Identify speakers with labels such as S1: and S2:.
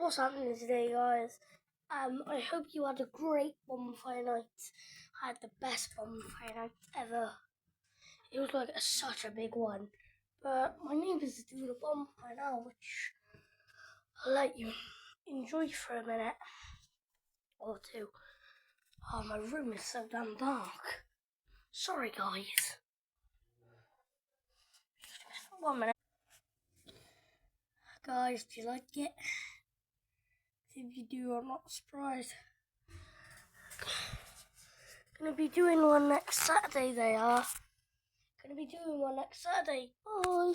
S1: What's happening today, guys? I hope you had a great bonfire night. I had the best bonfire night ever. It was like such a big one. But my neighbours are doing a bonfire now, which I'll let you enjoy for a minute or two. Oh, my room is so damn dark. Sorry, guys. Just 1 minute. Guys, do you like it? If you do, I'm not surprised. Gonna be doing one next Saturday, they are. Gonna be doing one next Saturday. Bye.